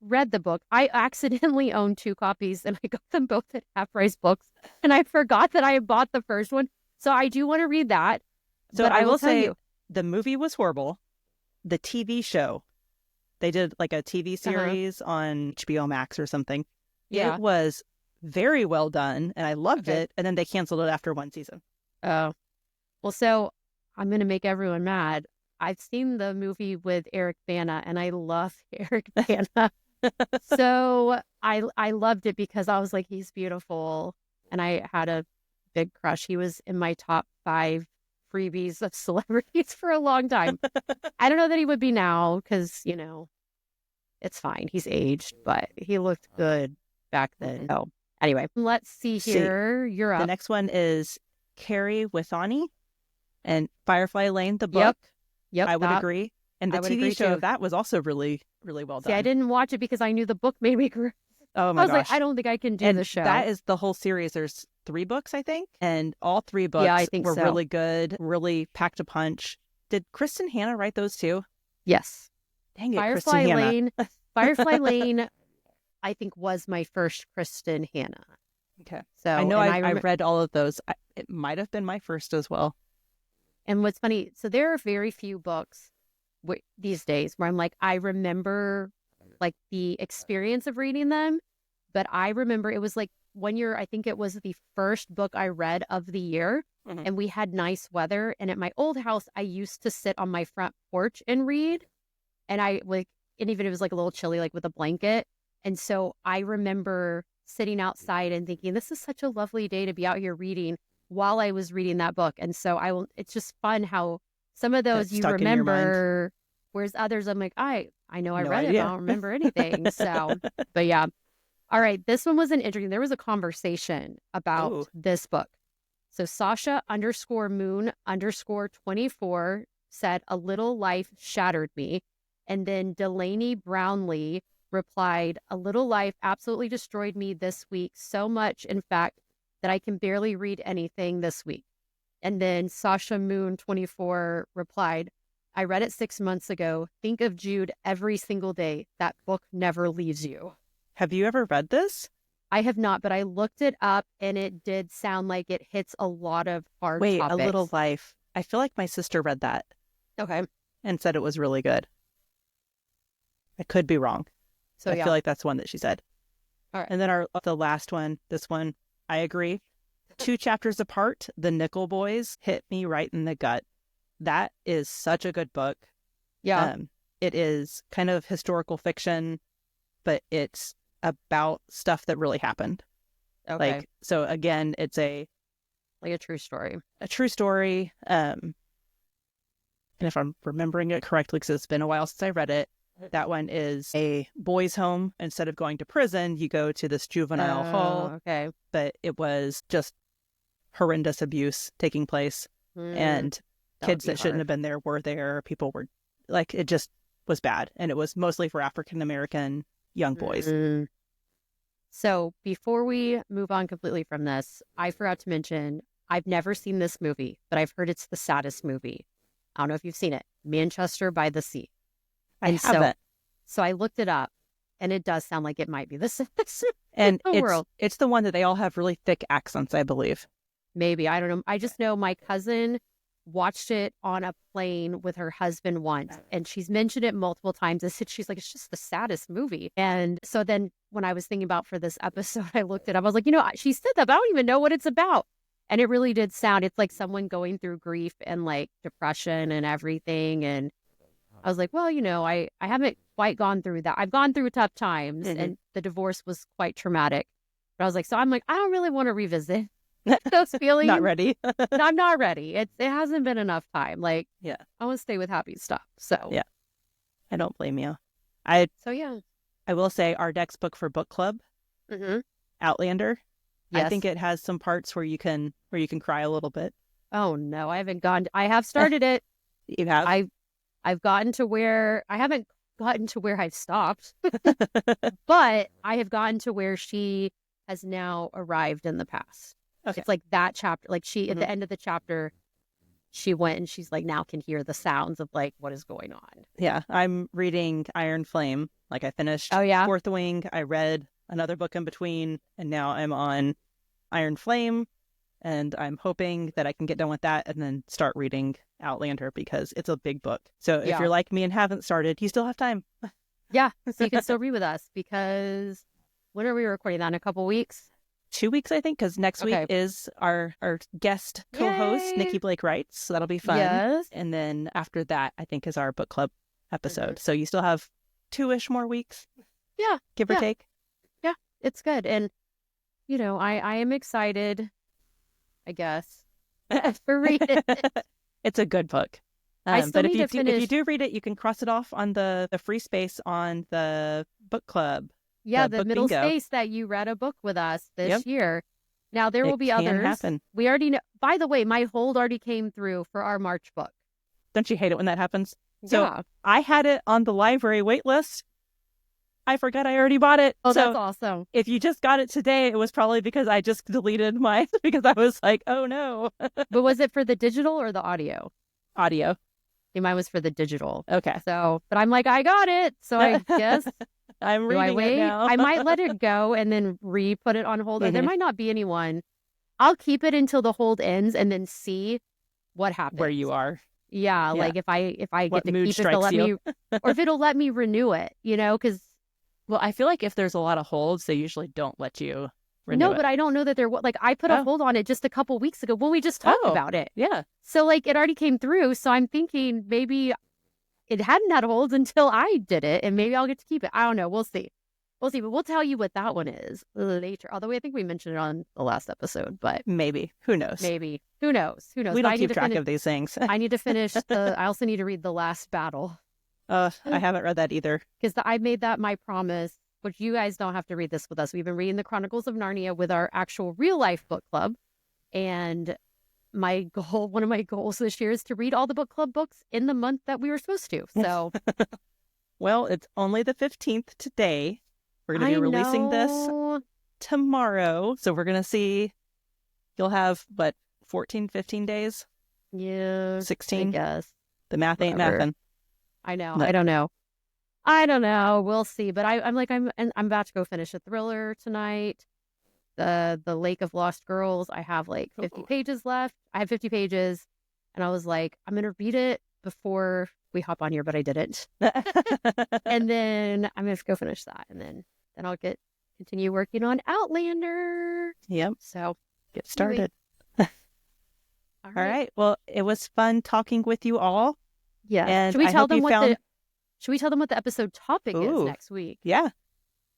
read the book. I accidentally own 2 copies and I got them both at Half Price Books and I forgot that I had bought the first one. So I do want to read that. So but I will tell say you, the movie was horrible. The TV show, they did like a TV series on HBO Max or something. Yeah. It was very well done and I loved it. And then they canceled it after 1 season. Oh. Well, so I'm going to make everyone mad. I've seen the movie with Eric Bana and I love Eric Bana. So I loved it because I was like, he's beautiful. And I had a big crush. He was in my top 5 freebies of celebrities for a long time. I don't know that he would be now because, you know, it's fine. He's aged, but he looked good back then. So anyway, let's see here. You're up. The next one is Carrie Withani and Firefly Lane, the book. Yep. I would agree. And the TV show of that was also really, really well done. See, I didn't watch it because I knew the book made me cry. Oh my gosh. Like, I don't think I can do the show. That is the whole series. There's 3 books, I think. And all 3 books were really good, really packed a punch. Did Kristen Hanna write those too? Yes. Dang it, Firefly Kristen Lane. Firefly Lane, I think, was my first Kristen Hanna. Okay. So I know I read all of those. It might have been my first as well. And what's funny, so there are very few books these days where I'm like, I remember like the experience of reading them, but I remember it was like one year, I think it was the first book I read of the year, and we had nice weather. And at my old house, I used to sit on my front porch and read, and and even if it was like a little chilly, like with a blanket. And so I remember sitting outside and thinking, this is such a lovely day to be out here reading while I was reading that book. And so it's just fun how some of those you remember, whereas others I'm like, I know I read it, but I don't remember anything. So, but yeah. All right. This one was interesting. There was a conversation about this book. So Sasha _Moon_24 said, a little life shattered me. And then Delaney Brownlee replied, a little life absolutely destroyed me this week. So much, in fact, that I can barely read anything this week. And then Sasha Moon 24 replied, I read it 6 months ago. Think of Jude every single day. That book never leaves you. Have you ever read this? I have not, but I looked it up and it did sound like it hits a lot of hard topics. A Little Life. I feel like my sister read that. Okay. And said it was really good. I could be wrong. So I feel like that's one that she said. All right. And then the last one, this one, I agree. 2 chapters apart, The Nickel Boys hit me right in the gut. That is such a good book. Yeah. It is kind of historical fiction, but it's about stuff that really happened. Okay. So again, it's a true story. A true story. And if I'm remembering it correctly, because it's been a while since I read it, that one is a boys' home. Instead of going to prison, you go to this juvenile hall. Okay. But it was just horrendous abuse taking place. And kids that shouldn't have been there were there. People were like, it just was bad. And it was mostly for African-American young boys. So before we move on completely from this, I forgot to mention, I've never seen this movie, but I've heard it's the saddest movie. I don't know if you've seen it. Manchester by the Sea. I haven't. So I looked it up, and it does sound like it might be the saddest and in the world. It's the one that they all have really thick accents, I believe. Maybe. I don't know. I just know my cousin watched it on a plane with her husband once, and she's mentioned it multiple times. She's like, it's just the saddest movie. And so then when I was thinking about for this episode, I looked it up. I was like, she said that, but I don't even know what it's about. And it really did sound, it's like someone going through grief and like depression and everything. And I was like, well, I haven't quite gone through that. I've gone through tough times, and the divorce was quite traumatic. But I was like, I don't really want to revisit those feelings. Not ready. I'm not ready. It hasn't been enough time. I want to stay with happy stuff. So yeah, I don't blame you. I will say our next book for book club, Outlander. Yes. I think it has some parts where you can cry a little bit. Oh no, I haven't gone. I have started it. You have? I've gotten to where I haven't gotten to where I've stopped, but I have gotten to where she has now arrived in the past. Okay. It's like that chapter, like she, at Mhm. the end of the chapter, she went and she's like, now can hear the sounds of like what is going on. Yeah, I'm reading Iron Flame. Like I finished Oh, yeah? Fourth Wing. I read another book in between, and now I'm on Iron Flame. And I'm hoping that I can get done with that and then start reading Outlander because it's a big book. So if Yeah. you're like me and haven't started, you still have time. Yeah. So you can still read with us because when are we recording that? In a couple weeks? 2 weeks, I think, because next Okay. week is our guest co-host, Yay! Nikki Blake Wrights. So that'll be fun. Yes. And then after that, I think, is our book club episode. Mhm. So you still have 2-ish more weeks. Yeah. Give or Yeah. take. Yeah. It's good. And, you know, I am excited, I guess, for reading it. It's a good book. I still But if need you to do, finish. if you do read it, you can cross it off on the free space on the book club. Yeah, the the book middle bingo. space that you read a book with us this Yep. year. Now, there will It be can others. happen. We already know. By the way, my hold already came through for our March book. Don't you hate it when that happens? So Yeah. I had it on the library wait list. I forgot I already bought it. Oh, so that's awesome. if you just got it today, it was probably because I just deleted mine because I was like, oh no. But was it for the digital or the audio? Audio. Yeah, mine was for the digital. Okay. So, but I'm like, I got it. So I guess, I'm do I reading wait? it now. I might let it go and then re-put it on hold. Or there Mhm. might not be anyone. I'll keep it until the hold ends and then see what happens. Where you are. Yeah, Yeah. like if I What get to mood keep it, if they'll strikes let you. me, or if it'll let me renew it, you know, because Well, I feel like if there's a lot of holds, they usually don't let you renew no, it. but I don't know that there. Like I put a Oh. hold on it just a couple weeks ago when we just talked Oh. about it. Yeah. So like it already came through. So I'm thinking maybe it hadn't had holds until I did it, and maybe I'll get to keep it. I don't know. We'll see. We'll see. But we'll tell you what that one is later. Although I think we mentioned it on the last episode, but Maybe. Who knows? maybe. Who knows? Who knows? We But don't I need keep to track finish. of these things. I need to finish the. I also need to read The Last Battle I haven't read that either. because I made that my promise. Which you guys don't have to read this with us. We've been reading the Chronicles of Narnia with our actual real life book club, and my goal, one of my goals this year, is to read all the book club books in the month that we were supposed to. So. Well, it's only the 15th today. We're going to be releasing this tomorrow. So we're going to see, you'll have, 14-15 days? Yeah. 16? I guess. The math ain't Whatever. mathin'. I know. No. I don't know. I don't know. We'll see. But I'm about to go finish a thriller tonight. The Lake of Lost Girls. I have like 50 pages left. I have 50 pages. And I was like, I'm going to read it before we hop on here, but I didn't. And then I'm going to go finish that. And then I'll continue working on Outlander. Yep. So Get started. all All right. Well, it was fun talking with you all. Yeah. And Should we I tell hope them you what found... Should we tell them what the episode topic is Ooh. next week? Yeah.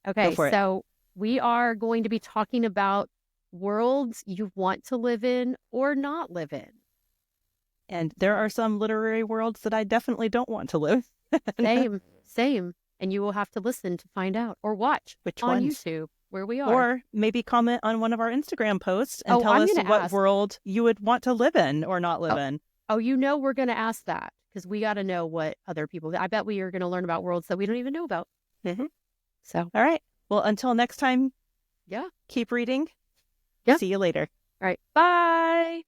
Okay, Go for it. so we are going to be talking about worlds you want to live in or not live in. And there are some literary worlds that I definitely don't want to live. Same. And you will have to listen to find out or watch Which on ones? YouTube where we are. Or maybe comment on one of our Instagram posts and tell I'm us gonna what ask. world you would want to live in or not live in. Oh, we're going to ask that because we got to know what other people. I bet we are going to learn about worlds that we don't even know about. Mm-hmm. So, all right. Well, until next time, yeah. keep reading. Yeah. See you later. All right. Bye.